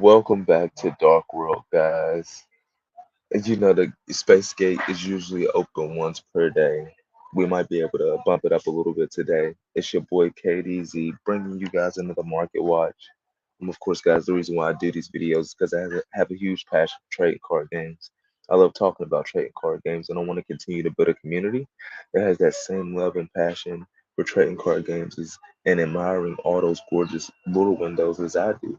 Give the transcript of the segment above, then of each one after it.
Welcome back to Dark World, guys. As you know, the Space Gate is usually open once per day. We might be able to bump it up a little bit today. It's your boy KDZ bringing you guys another Market Watch. Of course, guys, the reason why I do these videos is because I have a huge passion for trading card games. I love talking about trading card games, and I want to continue to build a community that has that same love and passion for trading card games and admiring all those gorgeous little windows as I do.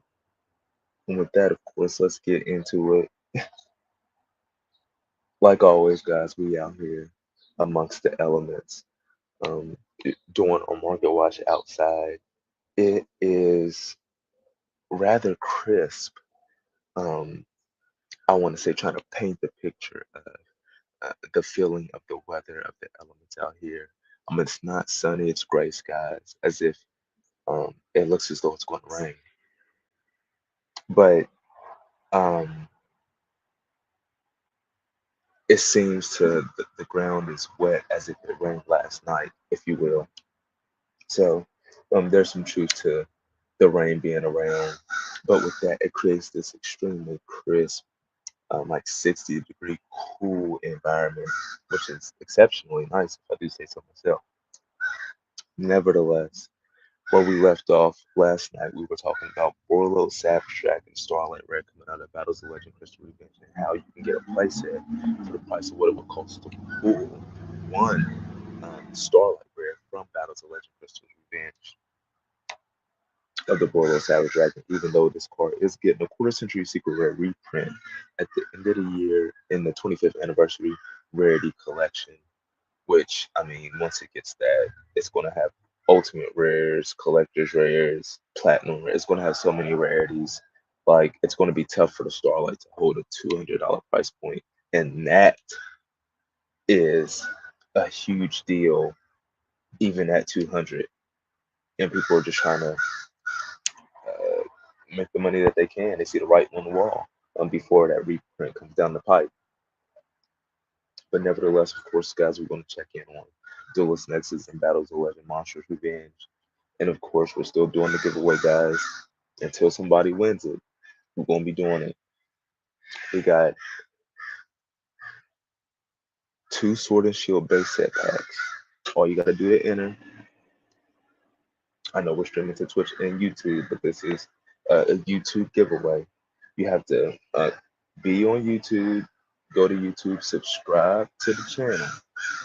And with that, of course, let's get into it. Like always, guys, we out here amongst the elements, doing our market watch outside. It is rather crisp. Um, I want to say trying to paint the picture of the feeling of the weather of the elements out here. It's not sunny, it's gray skies, as if it looks as though it's going to rain. But um, it seems the ground is wet as if it rained last night, if you will. So there's some truth to the rain being around, but with that, it creates this extremely crisp, like 60-degree cool environment, which is exceptionally nice if I do say so myself. Nevertheless, where we left off last night, we were talking about Borlo, Savage Dragon, Starlight Rare coming out of Battles of Legend Crystal Revenge, and how you can get a playset for the price of what it would cost to pull one Starlight Rare from Battles of Legend Crystal Revenge of the Borlo Savage Dragon, even though this card is getting a quarter century secret rare reprint at the end of the year in the 25th anniversary rarity collection. Which, I mean, once it gets that, it's going to have ultimate rares, collector's rares, platinum rares. It's going to have so many rarities. Like, it's going to be tough for the Starlight to hold a $200 price point. And that is a huge deal, even at 200. And people are just trying to uh, make the money that they can. They see the writing on the wall before that reprint comes down the pipe. But nevertheless, of course, guys, we're going to check in on Duelist Nexus and Battles of Legend Monsters Revenge. And of course, we're still doing the giveaway, guys. Until somebody wins it, we're going to be doing it. We got two Sword and Shield base set packs. All you got to do to enter, I know we're streaming to Twitch and YouTube, but this is a YouTube giveaway. You have to be on YouTube, go to YouTube, subscribe to the channel,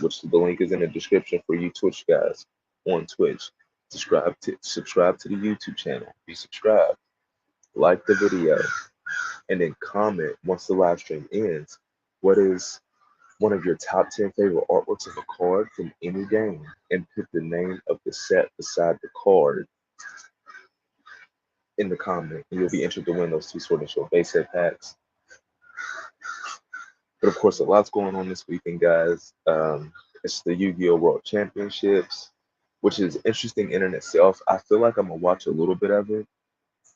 which the link is in the description for you Twitch guys on Twitch. Subscribe to the YouTube channel. Be subscribed, like the video, and then comment once the live stream ends. What is one of your top 10 favorite artworks of a card from any game? And put the name of the set beside the card in the comment, and you'll be entered to win those two Sword and Shield base set packs. But of course, a lot's going on this weekend, guys. It's the Yu-Gi-Oh! World Championships, which is interesting in and itself. I feel like I'm gonna watch a little bit of it,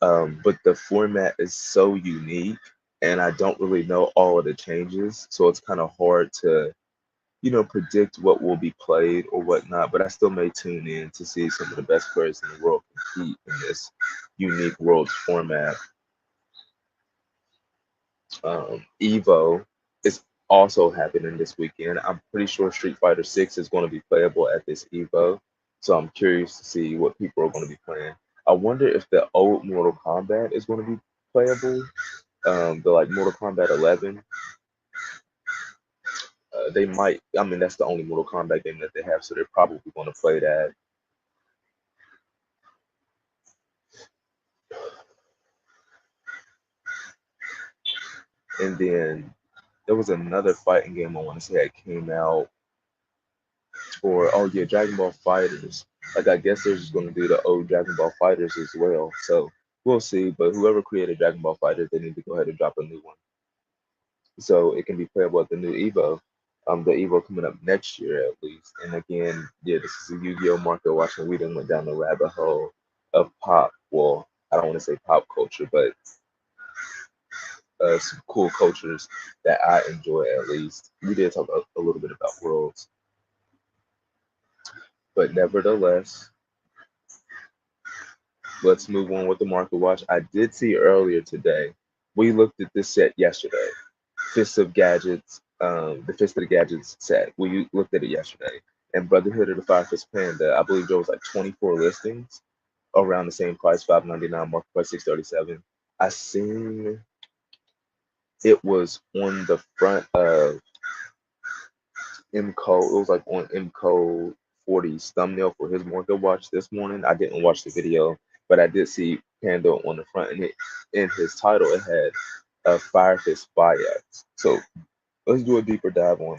but the format is so unique, and I don't really know all of the changes, so it's kind of hard to, predict what will be played or whatnot. But I still may tune in to see some of the best players in the world compete in this unique world format. Evo is also happening this weekend. I'm pretty sure Street Fighter 6 is going to be playable at this Evo. So I'm curious to see what people are going to be playing. I wonder if the old Mortal Kombat is going to be playable. The like Mortal Kombat 11. They might. I mean, that's the only Mortal Kombat game that they have, so they're probably going to play that. And then there was another fighting game I want to say that came out. Or oh yeah, Dragon Ball Fighters. Like I guess they're just gonna do the old Dragon Ball Fighters as well. So we'll see. But whoever created Dragon Ball Fighters, they need to go ahead and drop a new one so it can be playable at the new Evo. The Evo coming up next year at least. And again, yeah, this is a Yu-Gi-Oh! Market watching. We done went down the rabbit hole of pop. Well, I don't want to say pop culture, but some cool cultures that I enjoy at least. We did talk a little bit about worlds, but nevertheless, Let's move on with the market watch. I did see earlier today. We looked at this set yesterday. Fist of Gadgets, the Fist of the Gadgets set. We looked at it yesterday. And Brotherhood of the Fire Fist Panda, I believe there was like 24 listings around the same price, 599, market price 637. I seen it was on the front of MCO. It was like on MCO 40's thumbnail for his market watch this morning. I didn't watch the video, but I did see Panda on the front, and in his title it had Fire Fist Biax. So let's do a deeper dive on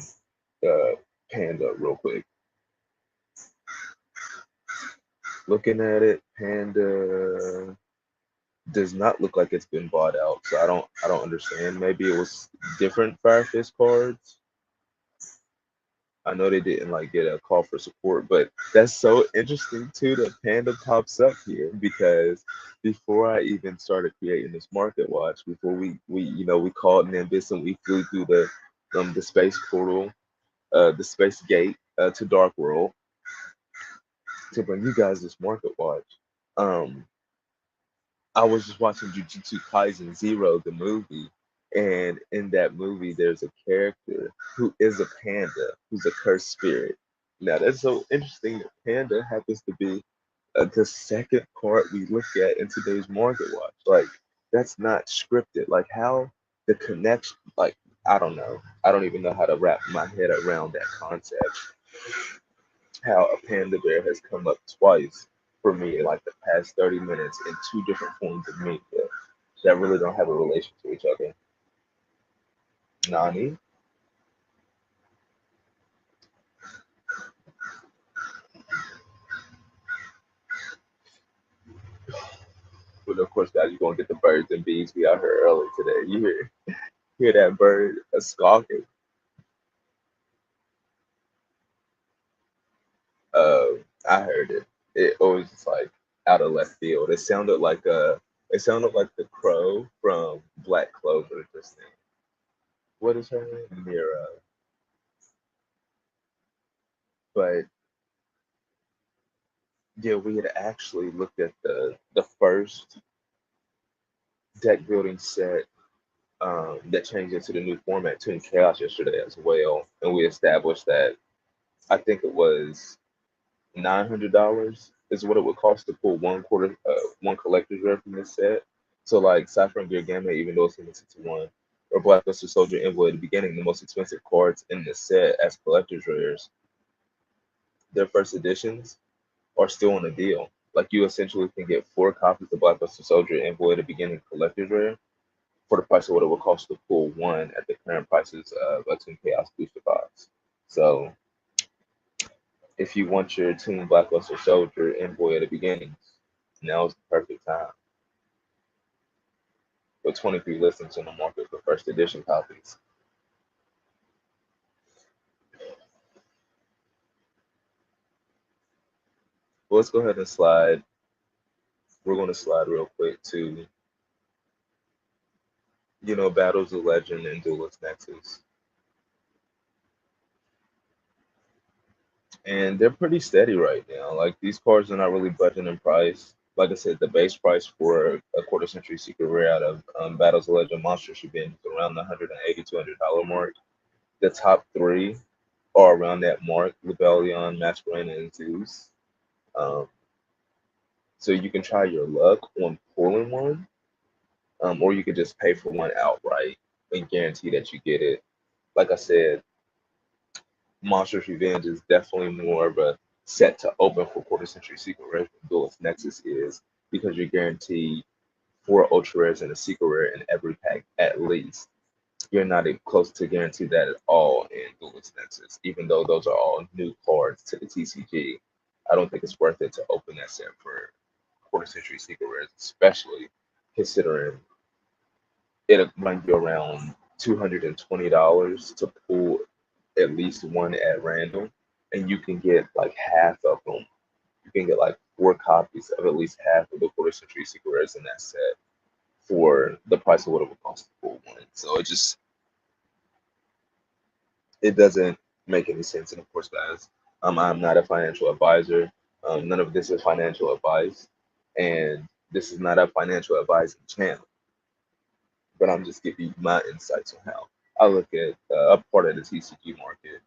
Panda real quick. Looking at it, Panda does not look like it's been bought out, so I don't understand. Maybe it was different Fire Fist cards. I know they didn't like get a call for support, but that's so interesting too that Panda pops up here because before I even started creating this market watch, before we called Nimbus and we flew through the space portal, the space gate to Dark World to bring you guys this market watch. Um, I was just watching Jujutsu Kaisen Zero, the movie, and in that movie, there's a character who is a panda, who's a cursed spirit. Now, that's so interesting that Panda happens to be the second part we look at in today's market watch. Like, that's not scripted. Like, how the connection, like, I don't know. I don't even know how to wrap my head around that concept. How a panda bear has come up twice for me in like the past 30 minutes in two different forms of media that really don't have a relation to each other. Nani? But of course, guys, you're gonna get the birds and bees we out here early today. You hear that bird squawking? Uh, I heard it. It was just like out of left field. It sounded like the crow from Black Clover. Just then. What is her name? Mira. But yeah, we had actually looked at the first deck building set that changed into the new format, Toon Chaos, yesterday as well, and we established that I think it was $900 is what it would cost to pull one collector's rare from this set. So like Cypher and Gear Gamma, even though it's limited to one, or Blackluster Soldier Envoy at the beginning, the most expensive cards in the set as collector's rares, their first editions are still on a deal. Like you essentially can get 4 copies of Blackluster Soldier Envoy at the beginning collector's rare for the price of what it would cost to pull one at the current prices of a Toon Chaos booster box. So if you want your Toon Blackluster Soldier Envoy at the beginning, now's the perfect time. With 23 listings on the market for first edition copies. Well, let's go ahead and slide. We're going to slide real quick to, Battles of Legend and Duelist Nexus. And they're pretty steady right now. Like these cards are not really budging in price. Like I said, the base price for a quarter century secret rare out of Battles of Legend Monster should be around the $180 to $200 mark. The top three are around that mark: Rebellion, Masquerade, and Zeus. Um, so you can try your luck on pulling one, or you could just pay for one outright and guarantee that you get it. Like I said, Monsters Revenge is definitely more of a set to open for quarter century secret rare than Duelist Nexus is because you're guaranteed 4 ultra rares and a secret rare in every pack at least. You're not close to guarantee that at all in Duelist Nexus, even though those are all new cards to the TCG. I don't think it's worth it to open that set for quarter century secret rares, especially considering it'll run you around $220 to pull at least one at random, and you can get like half of them. You can get like 4 copies of at least half of the quarter century secret rares in that set for the price of what it would cost to pull one. So it doesn't make any sense. And of course, guys, I'm not a financial advisor. None of this is financial advice, and This is not a financial advising channel, but I'm just giving you my insights on how I look at a part of the TCG market,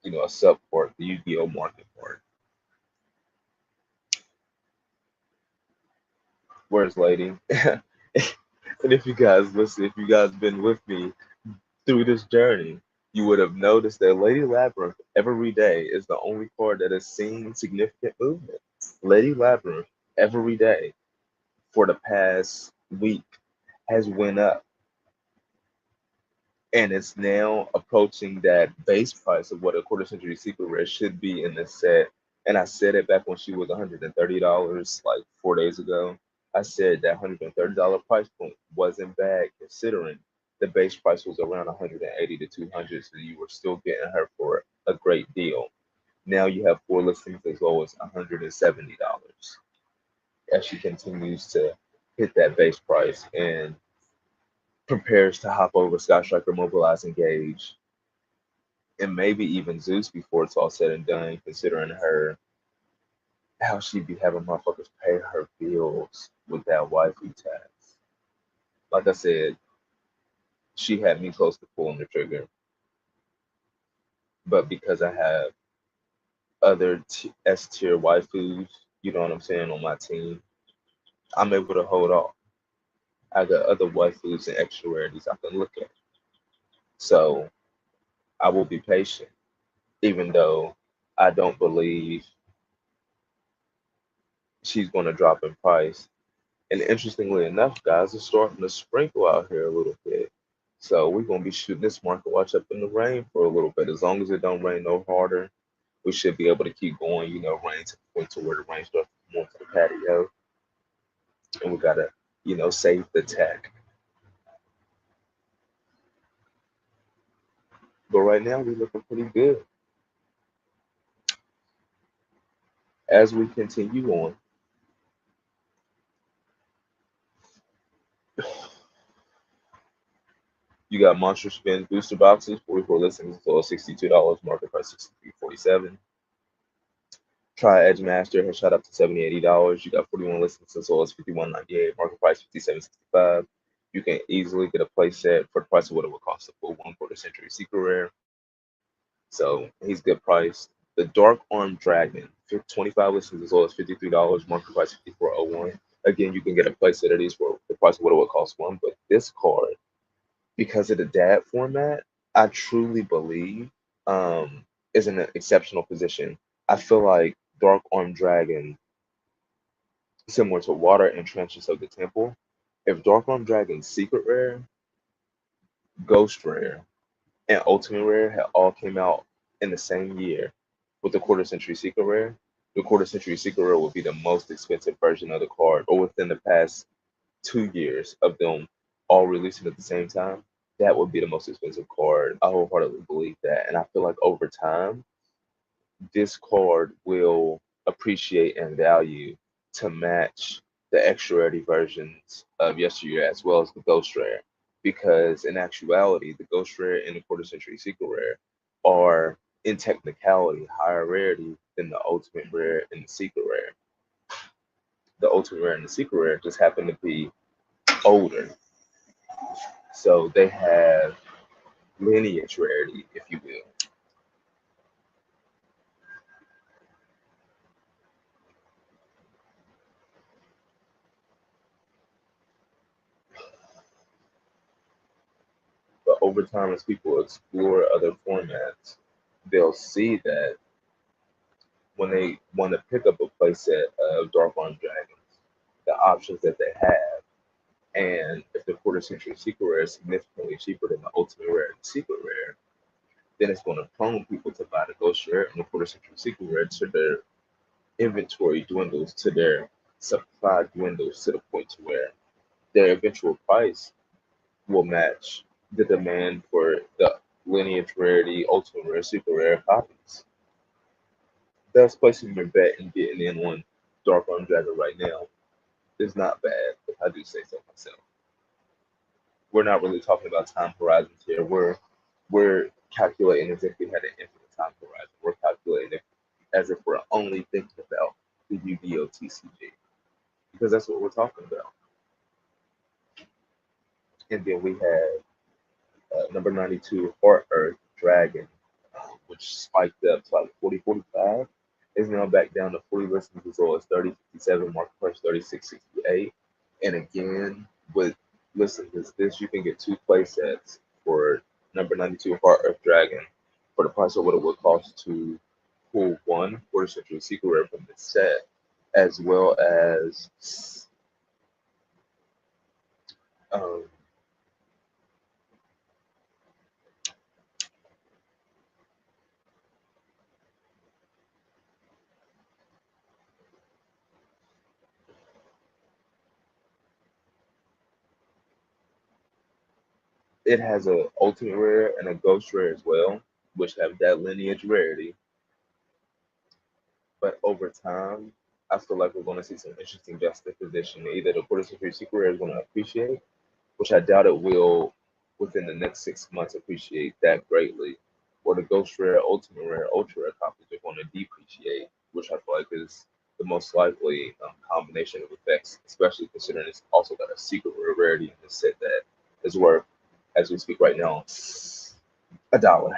a sub part, the Yu-Gi-Oh market part. Where's Lady? And if you guys listen, if you guys been with me through this journey, you would have noticed that Lady Labyrinth every day is the only card that has seen significant movement. Lady Labyrinth every day for the past week has went up, and it's now approaching that base price of what a quarter century secret rare should be in this set. And I said it back when she was $130 like 4 days ago. I said that $130 price point wasn't bad considering the base price was around 180 to 200, so you were still getting her for a great deal. Now you have four listings as low as $170 as she continues to hit that base price and prepares to hop over Sky Striker, Mobilize, Engage, and maybe even Zeus before it's all said and done, considering her how she be having motherfuckers pay her bills with that waifu tax. Like I said, she had me close to pulling the trigger, but because I have other S tier waifus, you know what I'm saying, on my team, I'm able to hold off. I got other waifus and extra rarities I can look at. So I will be patient, even though I don't believe she's going to drop in price. And interestingly enough, guys, it's starting to sprinkle out here a little bit. So we're gonna be shooting this market watch up in the rain for a little bit. As long as it don't rain no harder, we should be able to keep going. Rain to the point to where the rain starts to come onto the patio, and we gotta, save the tech. But right now we're looking pretty good. As we continue on, you got monster spins booster boxes, 44 listings, so $62, market price 63.47. Try Edge Master has shot up to $70-$80. You got 41 listings as well as 51.98. Market price 57.65. You can easily get a play set for the price of what it would cost a full one quarter century secret rare. So he's good price. The Dark Armed Dragon, 25 listings as well as $53. Market price 54.01. Again, you can get a play set of these for the price of what it would cost one. But this card, because of the DAD format, I truly believe is in an exceptional position. I feel like Dark Armed Dragon, similar to Water Entrenched of the Temple, if Dark Armed Dragon's Secret Rare, Ghost Rare, and Ultimate Rare had all came out in the same year with the Quarter Century Secret Rare, the Quarter Century Secret Rare would be the most expensive version of the card, or within the past 2 years of them all releasing at the same time, that would be the most expensive card. I wholeheartedly believe that. And I feel like over time, this card will appreciate in value to match the extra rarity versions of yesteryear as well as the Ghost Rare. Because in actuality, the Ghost Rare and the Quarter Century Secret Rare are, in technicality, higher rarity than the Ultimate Rare and the Secret Rare. The Ultimate Rare and the Secret Rare just happen to be older. So they have lineage rarity, if you will. But over time, as people explore other formats, they'll see that when they want to pick up a playset of Dark Armed Dragons, the options that they have, and if the Quarter Century Secret Rare is significantly cheaper than the Ultimate Rare and the Secret Rare, then it's going to prone people to buy the Ghost Rare and the Quarter Century Secret Rare to their inventory dwindles, to their supply dwindles to the point to where their eventual price will match the demand for the lineage rarity, ultimate rare, super rare copies. Thus, placing your bet and getting in on Dark Arm Dragon right now is not bad, if I do say so myself. We're not really talking about time horizons here. We're calculating as if we had an infinite time horizon. We're calculating as if we're only thinking about the Yu-Gi-Oh TCG. because that's what we're talking about. And then we have number 92, Heart Earth Dragon, which spiked up to like 40, 45. Is now back down to 40 listings as well as 30, 57, market price 36, 68. And again, with listings as this, you can get two play sets for number 92, Heart Earth Dragon, for the price of what it would cost to pull one quarter century secret rare from this set, as well as um, it has a ultimate rare and a ghost rare as well, which have that lineage rarity. But over time, I feel like we're going to see some interesting juxtaposition. Either the quarter century secret rare is going to appreciate, which I doubt it will within the next 6 months appreciate that greatly, or the ghost rare, ultimate rare, ultra rare copies are going to depreciate, which I feel like is the most likely combination of effects, especially considering it's also got a secret rare rarity in the set that is worth, as we speak right now, $1.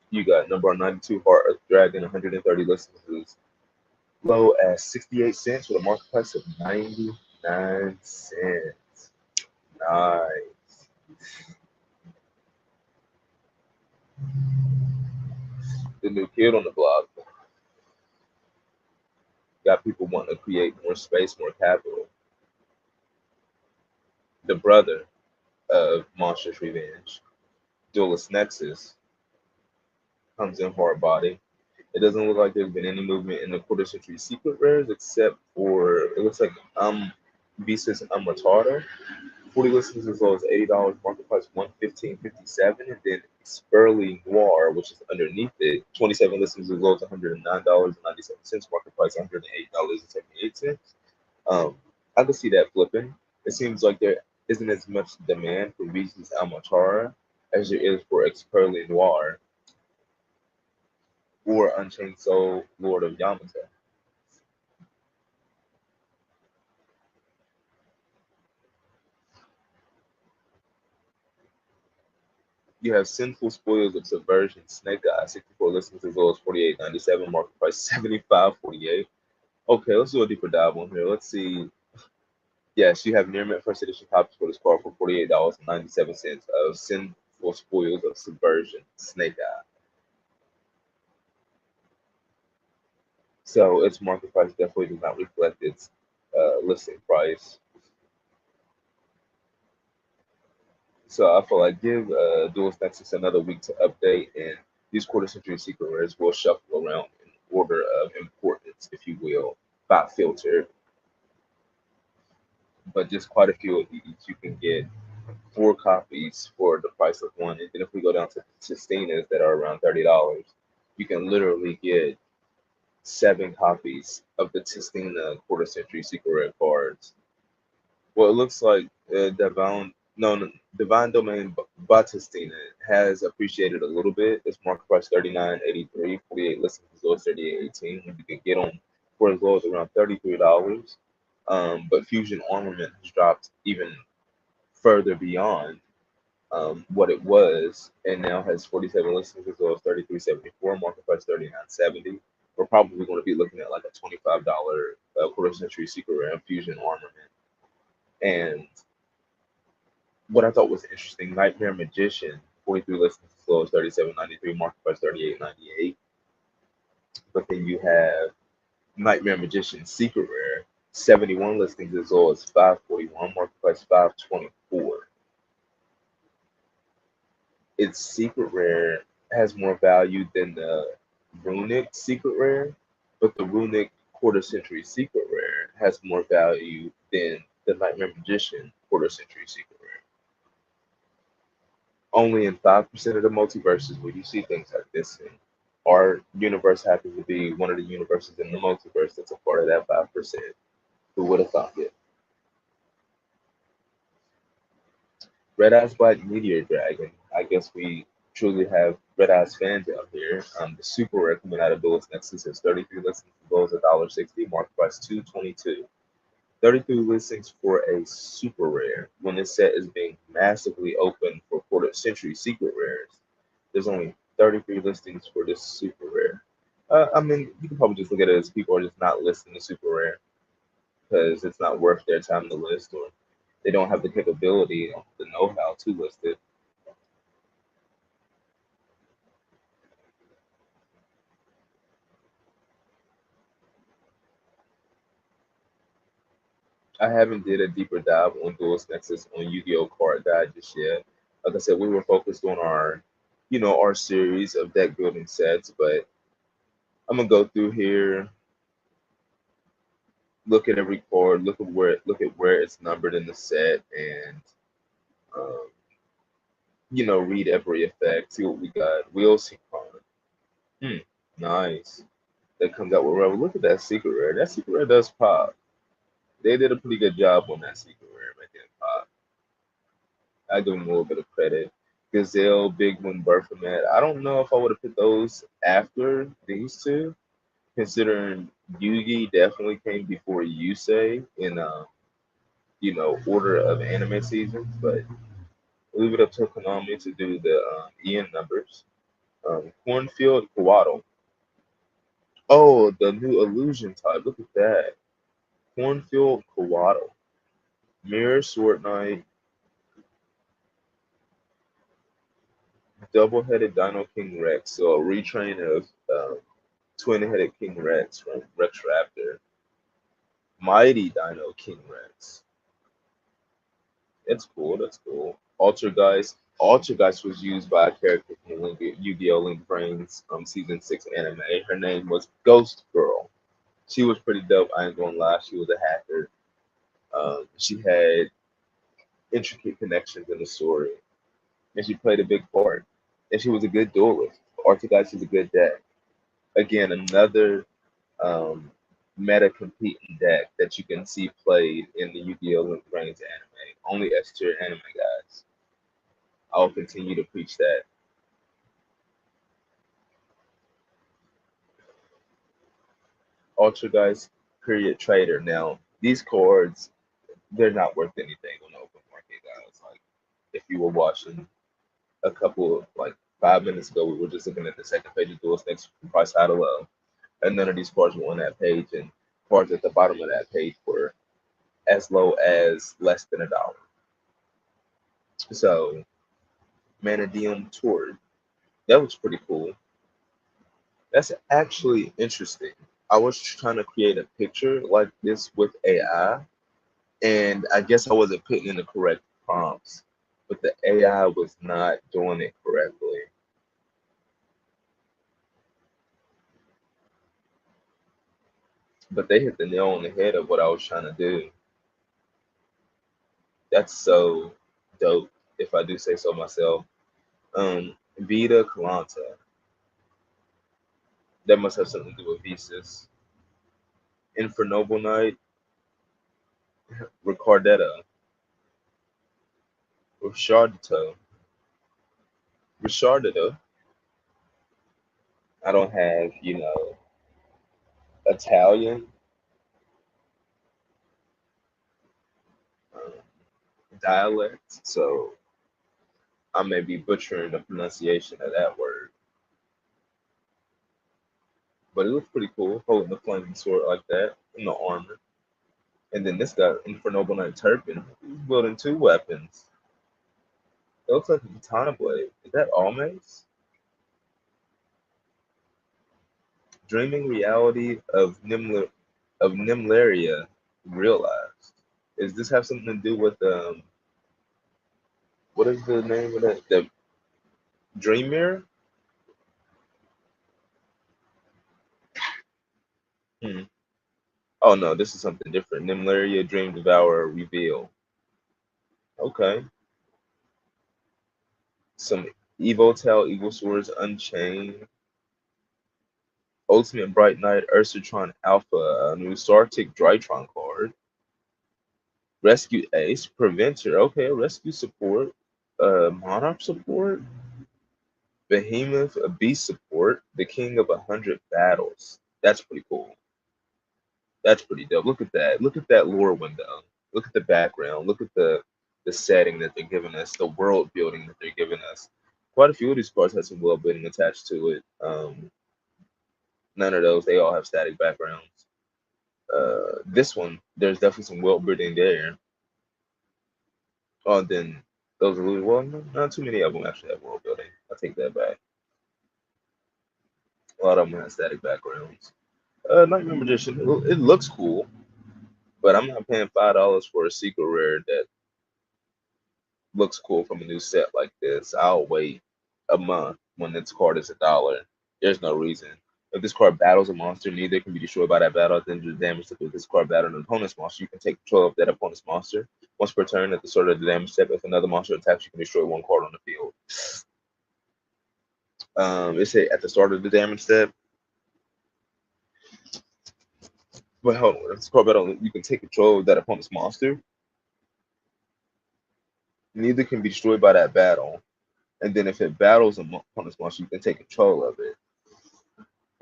You got number 92 Heart Earth Dragon, 130 listens, low as 68 cents with a market price of 99 cents. Nice. The new kid on the block got people wanting to create more space, more capital. The brother of Monstrous Revenge, Duelist Nexus, comes in hard body. It doesn't look like there's been any movement in the quarter century secret rares except for it looks like Visas Retarder. 40 listings as low as $80, market price 115.57, and then Spurly Noir, which is underneath it, 27 listings as low as $109.97, market price $108.78. I can see that flipping. It seems like there isn't as much demand for Reese's Almatara as there is for Expurly Noir or Unchained Soul, Lord of Yamato. You have Sinful Spoils of Subversion, Snake Eye, 64 listings as low as 48.97, market price 75.48. Okay, let's do a deeper dive on here. Let's see. Yes, you have near mint first edition copies for this card for $48.97 of Sinful Spoils of Subversion, Snake Eye. So its market price definitely does not reflect its listing price. So I feel like give Dual Nexus another week to update, and these quarter century secret rares will shuffle around in order of importance, if you will, by filter. But just quite a few of these you can get 4 copies for the price of one. And then if we go down to Sustainers that are around $30, you can literally get 7 copies of the Sustina quarter century secret rare cards. Well, it looks like Devon, no, Divine Domain Batistina has appreciated a little bit. Its market price 39.83, 48 listings as low as 38.18. You can get them for as low as around $33. But Fusion Armament has dropped even further beyond what it was, and now has 47 listings as low as 33.74. Market price 39.70. We're probably going to be looking at like a $25 quarter century secret rare Fusion Armament. And what I thought was interesting, Nightmare Magician, 43 listings as low as 37.93, market price 38.98. But then you have Nightmare Magician Secret Rare, 71 listings as low as 541, market price 524. Its Secret Rare has more value than the Runic Secret Rare, but the Runic Quarter Century Secret Rare has more value than the Nightmare Magician Quarter Century Secret Rare. Only in 5% of the multiverses will you see things like this. And our universe happens to be one of the universes in the multiverse that's a part of that 5%. Who would have thought it? Red Eyes Black Meteor Dragon. I guess we truly have Red Eyes fans out here. The super rare coming out of Duelist Nexus is 33 listings for those $1.60, market price 222. 33 listings for a super rare when this set is being massively open for quarter century secret rares. There's only 33 listings for this super rare. I mean, you can probably just look at it as people are just not listing the super rare because it's not worth their time to list, or they don't have the capability, the know-how to list it. I haven't did a deeper dive on Duelist Nexus on Yu-Gi-Oh! Card Guide just yet. Like I said, we were focused on our series of deck building sets, but I'm gonna go through here, look at every card, look at where it's numbered in the set, and um, read every effect, see what we got. We'll see card. Hmm, nice. That comes out with Rebel. Look at that secret rare. That secret rare does pop. They did a pretty good job on that secret rare making it pop. I give them a little bit of credit. Gazelle, Big One, Berthamet. I don't know if I would have put those after these two, considering Yugi definitely came before Yusei in order of anime seasons, but leave it up to Konami to do the Ian numbers. Cornfield Kawaddle. Oh, the new illusion type. Look at that. Cornfield Kawaddle. Mirror Sword Knight. Double headed Dino King Rex. So a retrain of twin headed King Rex from Rex Raptor. Mighty Dino King Rex. That's cool. That's cool. Altergeist. Altergeist was used by a character from Yu-Gi-Oh! Link Brains season 6 anime. Her name was Ghost Girl. She was pretty dope. I ain't gonna lie. She was a hacker. She had intricate connections in the story, and she played a big part. And she was a good duelist. Altergeist is a good deck. Again, another um, meta competing deck that you can see played in the Yu-Gi-Oh! Link Brains anime. Only S tier anime guys. I'll continue to preach that. Ultra guys, period trader. Now, these cards, they're not worth anything on the open market, guys. Like, if you were watching a couple of, like, 5 minutes ago, we were just looking at the second page of Duel's next price high to low. And none of these cards were on that page, and cards at the bottom of that page were as low as less than $1. So, Manadium Tour, that was pretty cool. That's actually interesting. I was trying to create a picture like this with AI, and I guess I wasn't putting in the correct prompts, but the AI was not doing it correctly. But they hit the nail on the head of what I was trying to do. That's so dope, if I do say so myself. Vita Calanta. That must have something to do with Visas. Infernoble Knight, Ricardetta, Richardito. Richardito. I don't have, Italian um, dialect, so I may be butchering the pronunciation of that word. But it looks pretty cool, holding the flaming sword like that in the armor. And then this guy, Infernoble Knight Turpin, he's building two weapons. It looks like a katana blade. Is that Almace? Dreaming reality of Nimlaria realized. Does this have something to do with what is the name of that? The Dream Mirror? Hmm. Oh no, this is something different. Nimlaria Dream Devourer Reveal. Okay. Some Evotel, Evil Swords Unchained, Ultimate Bright Knight, Ursatron Alpha, a new Sartic Drytron card, Rescue Ace, Preventer, okay, rescue support. Monarch support, Behemoth, a beast support, the king of 100 battles. That's pretty cool. That's pretty dope. Look at that. Look at that lore window. Look at the background. Look at the setting that they're giving us, the world building that they're giving us. Quite a few of these cards have some world building attached to it. None of those. They all have static backgrounds. This one, there's definitely some world building there. Oh, then those are well, not too many of them actually have world building. I take that back. A lot of them have static backgrounds. Nightmare Magician, it looks cool, but I'm not paying $5 for a secret rare that looks cool from a new set like this. I'll wait a month when this card is $1. There's no reason. If this card battles a monster, neither can be destroyed by that battle. Then the damage if this card battles an opponent's monster, you can take control of that opponent's monster. Once per turn, at the start of the damage step, if another monster attacks, you can destroy one card on the field. It say at the start of the damage step. But hold on, if this card battle, you can take control of that opponent's monster. Neither can be destroyed by that battle. And then if it battles an opponent's monster, you can take control of it.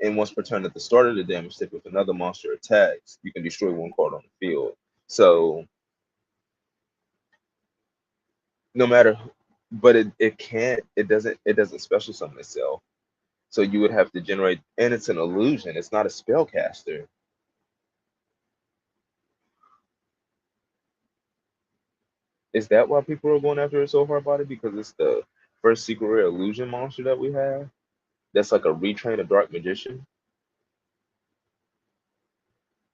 And once per turn at the start of the damage step, if another monster attacks, you can destroy one card on the field. So no matter, but it doesn't special summon itself. So you would have to generate, and it's an illusion. It's not a spellcaster. Is that why people are going after it so hard about it? Because it's the first secret rare illusion monster that we have. That's like a retrain of Dark Magician.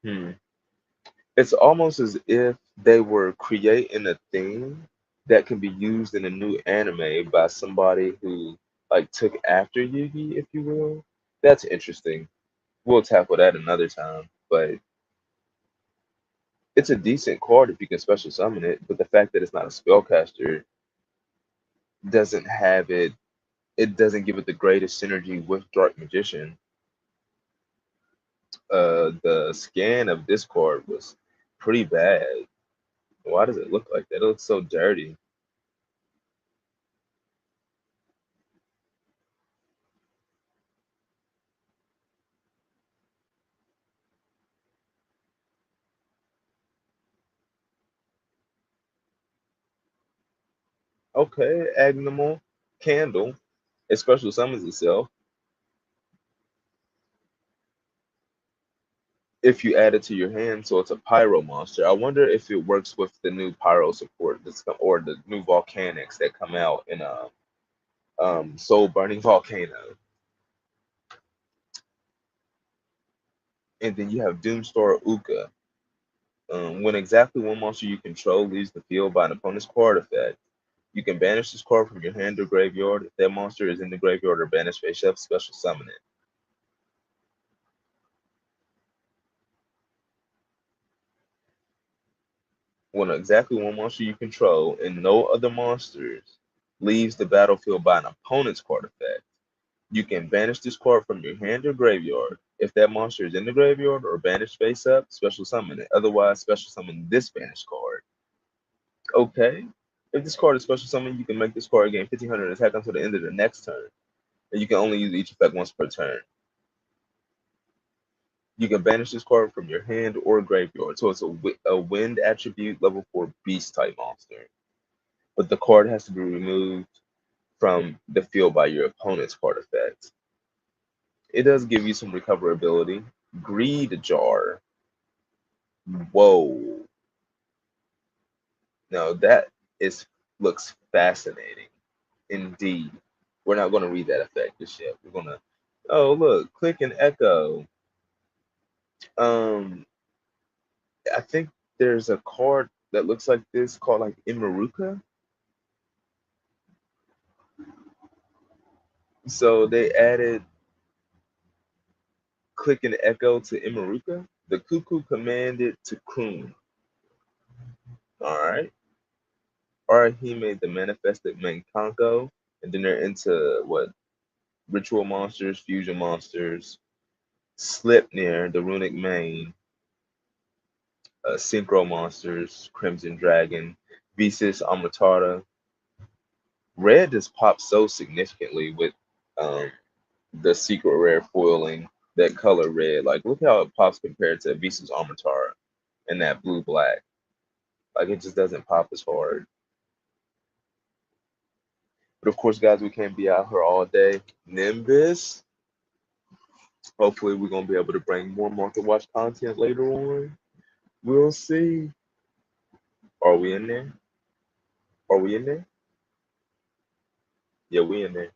Hmm. It's almost as if they were creating a thing that can be used in a new anime by somebody who like took after Yugi, if you will. That's interesting. We'll tackle that another time, but it's a decent card if you can special summon it. But the fact that it's not a spellcaster doesn't have it. It doesn't give it the greatest synergy with Dark Magician. The scan of this card was pretty bad. Why does it look like that? It looks so dirty. Okay, Agnimal Candle. It special summons itself if you add it to your hand, so it's a pyro monster. I wonder if it works with the new pyro support or the new volcanics that come out in Soul Burning Volcano. And then you have Doomstar Uka. When exactly one monster you control leaves the field by an opponent's card effect, you can banish this card from your hand or graveyard. If that monster is in the graveyard or banished face up, special summon it. When exactly one monster you control and no other monsters leaves the battlefield by an opponent's card effect, you can banish this card from your hand or graveyard. If that monster is in the graveyard or banished face up, special summon it. Otherwise, special summon this banished card. Okay. If this card is special summon, you can make this card gain 1500 attack until the end of the next turn. And you can only use each effect once per turn. You can banish this card from your hand or graveyard. So it's a wind attribute level 4 beast type monster. But the card has to be removed from the field by your opponent's card effect. It does give you some recoverability. Greed Jar. Whoa. Now that is looks fascinating. Indeed. We're not going to read that effect just yet. We're going to, oh, look, click and echo. Um, I think there's a card that looks like this called like Imaruka. So they added click and echo to Imaruka. The cuckoo commanded to croon. All right. Arahime the manifested Mankanko. And then they're into what? Ritual monsters, fusion monsters, Slipnir, the runic main, synchro monsters, Crimson Dragon, Visis Amritara, Red just pops so significantly with um, the secret rare foiling that color red. Like, look how it pops compared to Visa's Armitar and that blue black. Like, it just doesn't pop as hard. But of course, guys, we can't be out here all day. Nimbus. Hopefully, we're gonna be able to bring more Market Watch content later on. We'll see. Are we in there? Are we in there? Yeah, we in there.